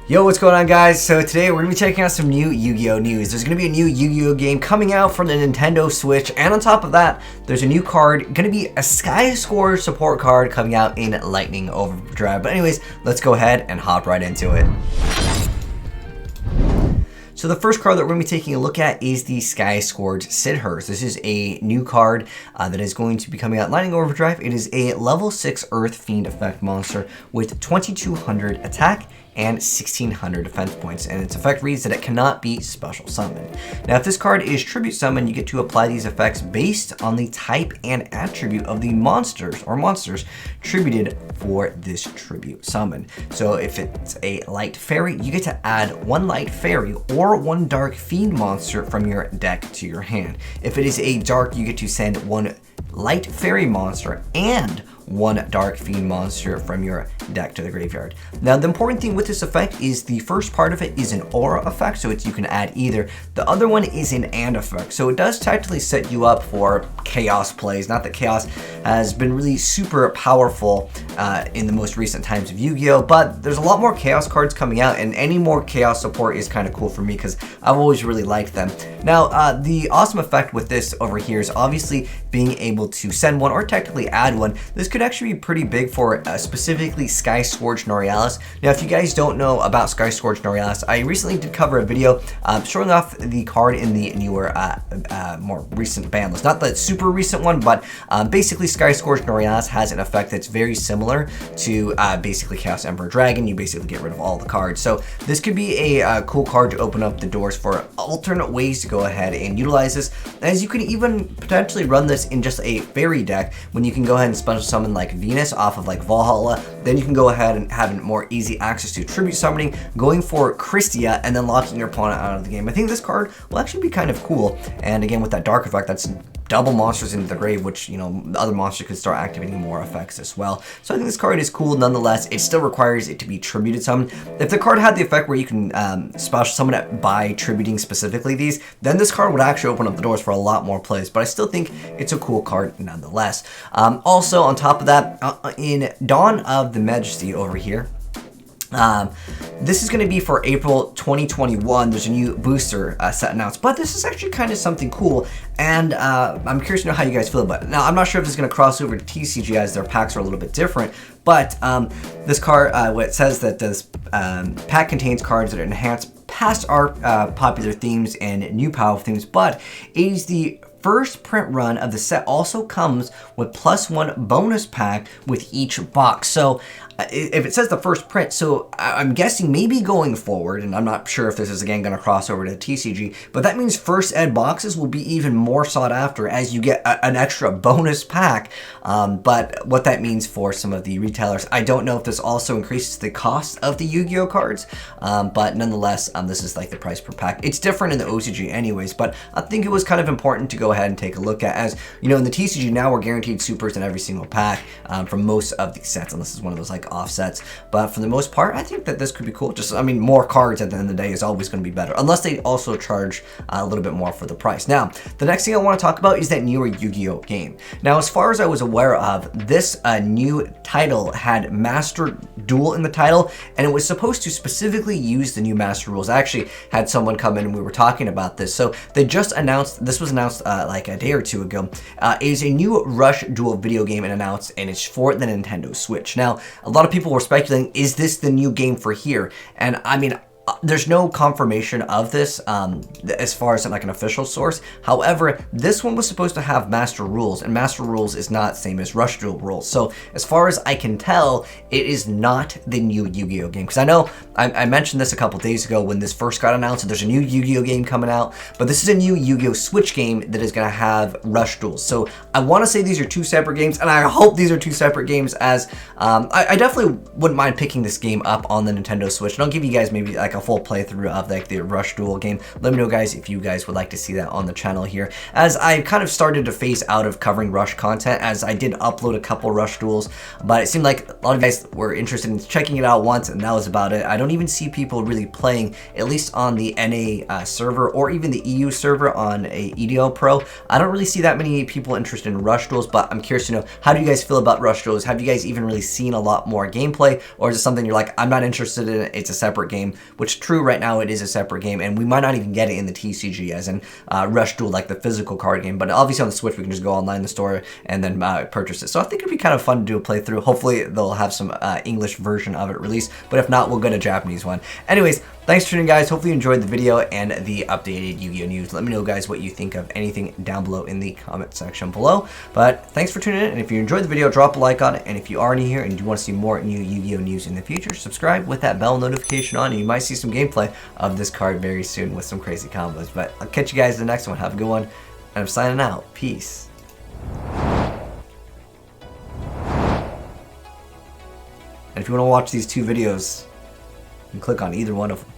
Yo, what's going on, guys? So today we're going to be checking out some new Yu-Gi-Oh news. There's going to be a new Yu-Gi-Oh game coming out for the Nintendo Switch, and on top of that, there's a new card, going to be a Sky Scourge support card coming out in Lightning Overdrive. But anyways, let's go ahead and hop right into it. So the first card that we're going to be taking a look at is the Sky Scourge Sidhurst. This is a new card that is going to be coming out in Lightning Overdrive. It is a level 6 Earth Fiend effect monster with 2200 attack and 1600 defense points, and its effect reads that it cannot be special summoned. Now, if this card is tribute summoned, you get to apply these effects based on the type and attribute of the monsters tributed for this tribute summon. So if it's a light fairy, you get to add one light fairy or one dark fiend monster from your deck to your hand. If it is a dark, you get to send one light fairy monster and one dark fiend monster from your deck to the graveyard. Now, the important thing with this effect is the first part of it is an aura effect, so you can add either. The other one is an and effect, so it does technically set you up for chaos plays. Not that chaos has been really super powerful in the most recent times of Yu-Gi-Oh, but there's a lot more chaos cards coming out, and any more chaos support is kind of cool for me because I've always really liked them. Now, the awesome effect with this over here is obviously being able to send one or technically add one. This could actually be pretty big for specifically Sky Scourge Norealis. Now, if you guys don't know about Sky Scourge Norealis, I recently did cover a video showing off the card in the newer, more recent ban list. Not the super recent one, but basically Sky Scourge Norealis has an effect that's very similar to basically Chaos Emperor Dragon. You basically get rid of all the cards. So this could be a cool card to open up the doors for alternate ways to go ahead and utilize this, as you could even potentially run this in just a fairy deck when you can go ahead and special summon like Venus off of like Valhalla. Then you can go ahead and have more easy access to tribute summoning, going for Christia, and then locking your opponent out of the game. I think this card will actually be kind of cool. And again, with that dark effect, that's double monsters into the grave, which, you know, the other monster could start activating more effects as well. So I think this card is cool nonetheless. It still requires it to be tributed summoned. If the card had the effect where you can special summon it by tributing specifically these, then this card would actually open up the doors for a lot more plays, but I still think it's a cool card nonetheless. Also, on top of that, in Dawn of the Majesty over here, this is going to be for April 2021. There's a new booster set announced, but this is actually kind of something cool, and I'm curious to know how you guys feel about it. Now, I'm not sure if this is going to cross over to TCG as their packs are a little bit different, but this card, what it says that this pack contains cards that enhance past art popular themes and new powerful themes, but it is the first print run of the set. Also comes with +1 bonus pack with each box. So if it says the first print, so I'm guessing maybe going forward, and I'm not sure if this is again going to cross over to TCG, but that means first ed boxes will be even more sought after as you get an extra bonus pack. But what that means for some of the retailers, I don't know if this also increases the cost of the Yu-Gi-Oh cards, but nonetheless, this is like the price per pack. It's different in the OCG anyways, but I think it was kind of important to go ahead and take a look at, as you know, in the TCG now we're guaranteed supers in every single pack from most of these sets, and this is one of those like offsets. But for the most part, I think that this could be cool. Just, I mean, more cards at the end of the day is always going to be better, unless they also charge a little bit more for the price. Now, the next thing I want to talk about is that newer Yu-Gi-Oh game. Now, as far as I was aware of, this new title had Master Duel in the title, and it was supposed to specifically use the new Master Rules. I actually had someone come in and we were talking about this. So they just announced, this was announced like a day or two ago, is a new Rush Duel video game and announced, and it's for the Nintendo Switch. Now, a lot of people were speculating, is this the new game for here? And I mean, there's no confirmation of this as far as like an official source. However, this one was supposed to have Master Rules, and Master Rules is not the same as Rush Duel rules. So as far as I can tell, it is not the new Yu-Gi-Oh game. Because I know I mentioned this a couple days ago when this first got announced, that there's a new Yu-Gi-Oh game coming out, but this is a new Yu-Gi-Oh Switch game that is going to have Rush Duels. So I want to say these are two separate games, and I hope these are two separate games, as I definitely wouldn't mind picking this game up on the Nintendo Switch. And I'll give you guys maybe like a full playthrough of like the Rush Duel game, let me know, guys, if you guys would like to see that on the channel here, as I kind of started to phase out of covering Rush content, as I did upload a couple Rush Duels, but it seemed like a lot of guys were interested in checking it out once, and that was about it. I don't even see people really playing, at least on the NA server or even the EU server on a YuGiOh Pro. I don't really see that many people interested in Rush Duels, but I'm curious to know, how do you guys feel about Rush Duels? Have you guys even really seen a lot more gameplay, or is it something you're like, I'm not interested in it, it's a separate game? Which, true, right now it is a separate game, and we might not even get it in the TCG, as in Rush Duel, like the physical card game, but obviously on the Switch we can just go online in the store and then purchase it. So I think it'd be kind of fun to do a playthrough. Hopefully they'll have some English version of it released, but if not, we'll get a Japanese one. Anyways, thanks for tuning in, guys. Hopefully you enjoyed the video and the updated Yu-Gi-Oh news. Let me know, guys, what you think of anything down below in the comment section below. But thanks for tuning in, and if you enjoyed the video, drop a like on it, and if you are new here and you want to see more new Yu-Gi-Oh news in the future, subscribe with that bell notification on, and you might see some gameplay of this card very soon with some crazy combos. But I'll catch you guys in the next one. Have a good one, and I'm signing out. Peace. And if you want to watch these two videos, you can click on either one of them.